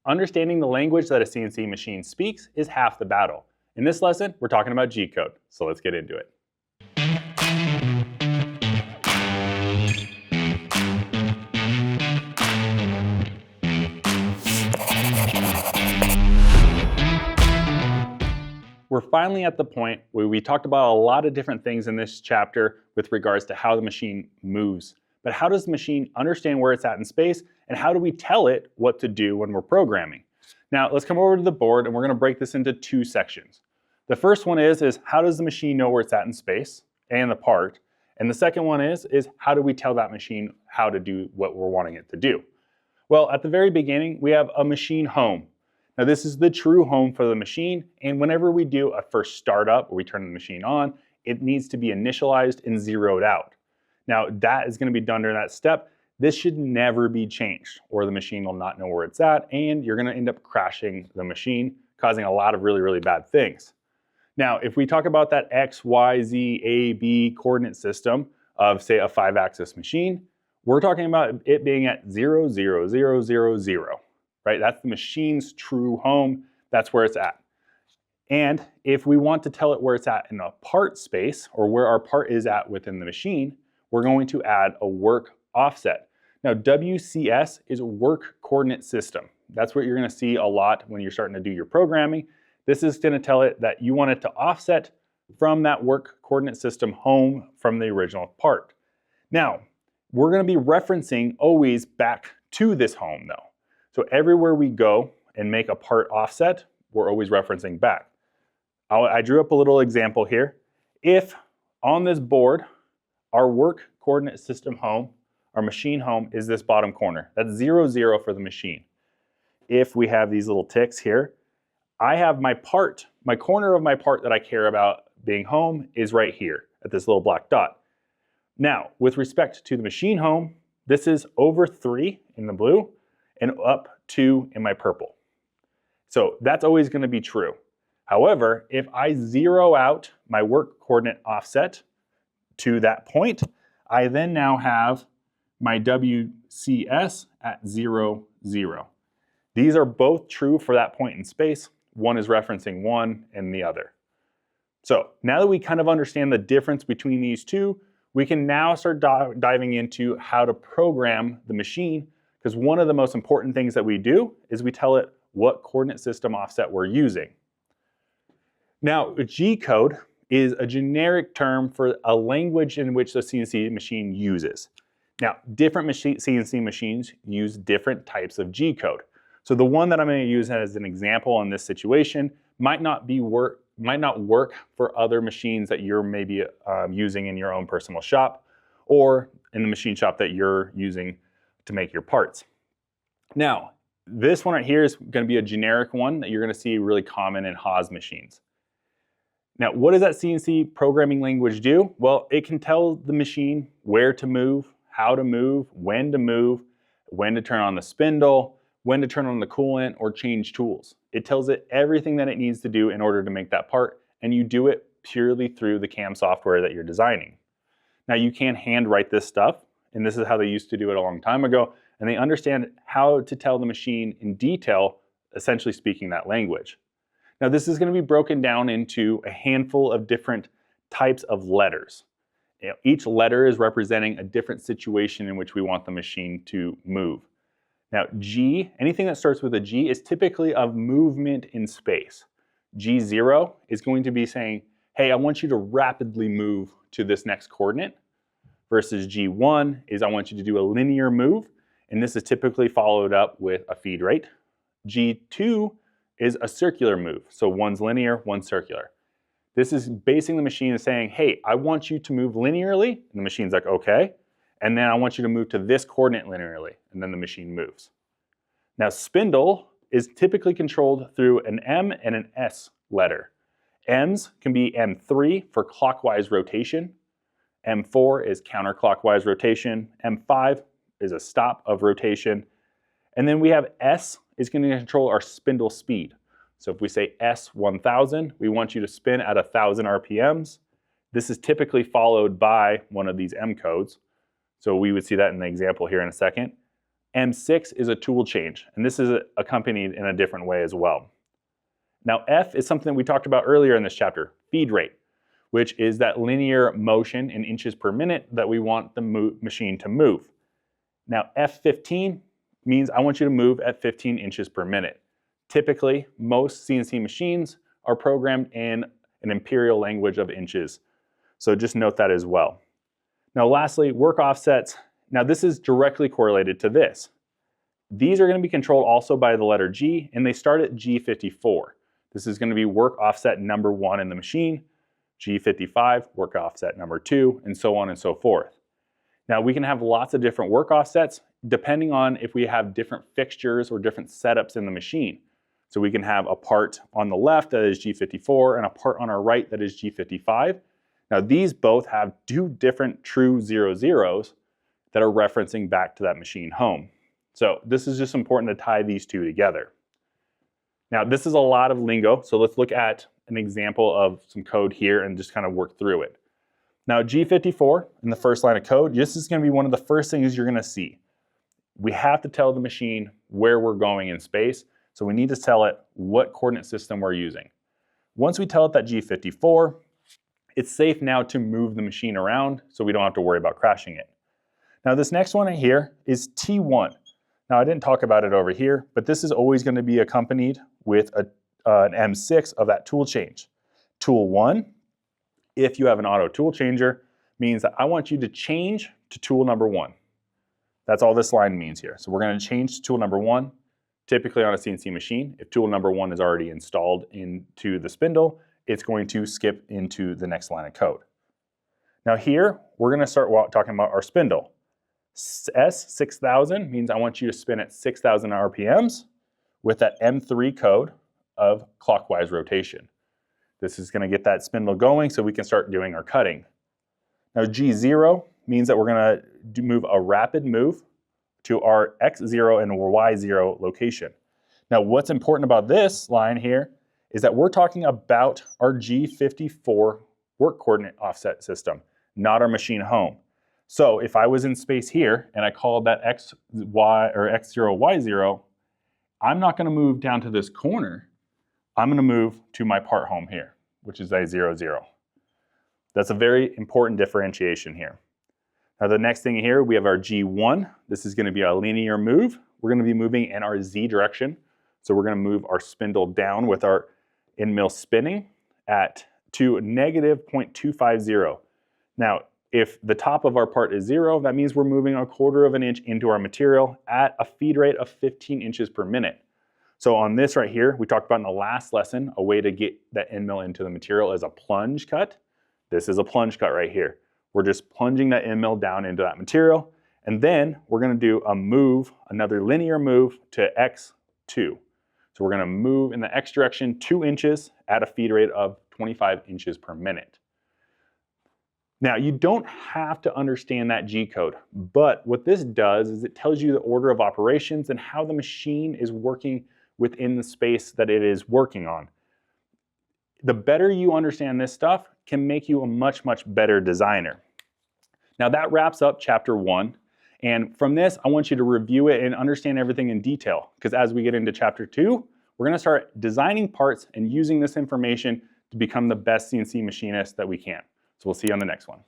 Understanding the language that a CNC machine speaks is half the battle. In this lesson, we're talking about G-code, so let's get into it. We're finally at the point where we talked about a lot of different things in this chapter with regards to how the machine moves. But how does the machine understand where it's at in space, and how do we tell it what to do when we're programming? Now, let's come over to the board, and we're going to break this into two sections. The first one is how does the machine know where it's at in space and the part? And the second one is how do we tell that machine how to do what we're wanting it to do? Well, at the very beginning, we have a machine home. Now, this is the true home for the machine, and whenever we do a first startup or we turn the machine on, it needs to be initialized and zeroed out. Now, that is going to be done during that step. This should never be changed, or the machine will not know where it's at, and you're going to end up crashing the machine, causing a lot of really bad things. Now, if we talk about that X, Y, Z, A, B coordinate system of, say, a 5-axis machine, we're talking about it being at 0, 0, 0, 0, 0. Right? That's the machine's true home. That's where it's at. And if we want to tell it where it's at in a part space, or where our part is at within the machine, we're going to add a work offset. Now, WCS is a work coordinate system. That's what you're going to see a lot when you're starting to do your programming. This is going to tell it that you want it to offset from that work coordinate system home from the original part. Now, we're going to be referencing always back to this home though. So everywhere we go and make a part offset, we're always referencing back. I drew up a little example here. If on this board, our work coordinate system home, our machine home is this bottom corner. That's 0, 0 for the machine. If we have these little ticks here, I have my part, my corner of my part that I care about being home is right here at this little black dot. Now, with respect to the machine home, this is over 3 in the blue, and up 2 in my purple. So that's always going to be true. However, if I zero out my work coordinate offset to that point, I then now have my WCS at 0, 0. These are both true for that point in space. One is referencing one and the other. So now that we kind of understand the difference between these two, we can now start diving into how to program the machine, because one of the most important things that we do is we tell it what coordinate system offset we're using. Now, G-code is a generic term for a language in which the CNC machine uses. Now, different CNC machines use different types of G-code. So the one that I'm going to use as an example in this situation might not work for other machines that you're maybe using in your own personal shop, or in the machine shop that you're using to make your parts. Now, this one right here is going to be a generic one that you're going to see really common in Haas machines. Now, what does that CNC programming language do? Well, it can tell the machine where to move, how to move, when to turn on the spindle, when to turn on the coolant, or change tools. It tells it everything that it needs to do in order to make that part, and you do it purely through the CAM software that you're designing. Now, you can handwrite this stuff, and this is how they used to do it a long time ago, and they understand how to tell the machine in detail, essentially speaking that language. Now, this is going to be broken down into a handful of different types of letters. Each letter is representing a different situation in which we want the machine to move. Now, G, anything that starts with a G is typically of movement in space. G0 is going to be saying, hey, I want you to rapidly move to this next coordinate. Versus G1 is I want you to do a linear move, and this is typically followed up with a feed rate. G2 is a circular move, so one's linear, one's circular. This is basing the machine and saying, hey, I want you to move linearly, and the machine's like, okay, and then I want you to move to this coordinate linearly, and then the machine moves. Now, spindle is typically controlled through an M and an S letter. M's can be M3 for clockwise rotation, M4 is counterclockwise rotation, M5 is a stop of rotation, and then we have S is going to control our spindle speed. So if we say S1000, we want you to spin at 1000 RPMs. This is typically followed by one of these M codes. So we would see that in the example here in a second. M6 is a tool change, and this is accompanied in a different way as well. Now F is something we talked about earlier in this chapter, feed rate, which is that linear motion in inches per minute that we want the machine to move. Now F15 means I want you to move at 15 inches per minute. Typically, most CNC machines are programmed in an imperial language of inches. So just note that as well. Now lastly, work offsets. Now this is directly correlated to this. These are going to be controlled also by the letter G, and they start at G54. This is going to be work offset number 1 in the machine, G55, work offset number 2, and so on and so forth. Now we can have lots of different work offsets depending on if we have different fixtures or different setups in the machine. So we can have a part on the left that is G54 and a part on our right that is G55. Now these both have 2 different true 00s that are referencing back to that machine home. So this is just important to tie these 2 together. Now this is a lot of lingo, so let's look at an example of some code here and just kind of work through it. Now G54 in the first line of code, this is going to be one of the first things you're going to see. We have to tell the machine where we're going in space, so we need to tell it what coordinate system we're using. Once we tell it that G54, it's safe now to move the machine around so we don't have to worry about crashing it. Now this next one here is T1. Now I didn't talk about it over here, but this is always going to be accompanied with an M6 of that tool change. Tool 1, if you have an auto tool changer, means that I want you to change to tool number 1. That's all this line means here. So we're going to change to tool number 1. Typically on a CNC machine, if tool number 1 is already installed into the spindle, it's going to skip into the next line of code. Now here, we're going to start talking about our spindle. S6000 means I want you to spin at 6,000 RPMs with that M3 code of clockwise rotation. This is going to get that spindle going so we can start doing our cutting. Now G0 means that we're going to move a rapid move to our X0 and Y0 location. Now what's important about this line here is that we're talking about our G54 work coordinate offset system, not our machine home. So if I was in space here and I called that X, Y, or X0, Y0, I'm not going to move down to this corner. I'm going to move to my part home here, which is a 0, 0. That's a very important differentiation here. Now the next thing here, we have our G1. This is going to be a linear move. We're going to be moving in our Z direction. So we're going to move our spindle down with our in-mill spinning to negative 0.250. Now, if the top of our part is 0, that means we're moving 1/4 of an inch into our material at a feed rate of 15 inches per minute. So on this right here, we talked about in the last lesson, a way to get that end mill into the material is a plunge cut. This is a plunge cut right here. We're just plunging that end mill down into that material. And then we're going to do a move, another linear move to X2. So we're going to move in the X direction 2 inches at a feed rate of 25 inches per minute. Now, you don't have to understand that G code, but what this does is it tells you the order of operations and how the machine is working within the space that it is working on. The better you understand this stuff can make you a much, much better designer. Now that wraps up chapter 1. And from this, I want you to review it and understand everything in detail, because as we get into chapter 2, we're going to start designing parts and using this information to become the best CNC machinist that we can. So we'll see you on the next one.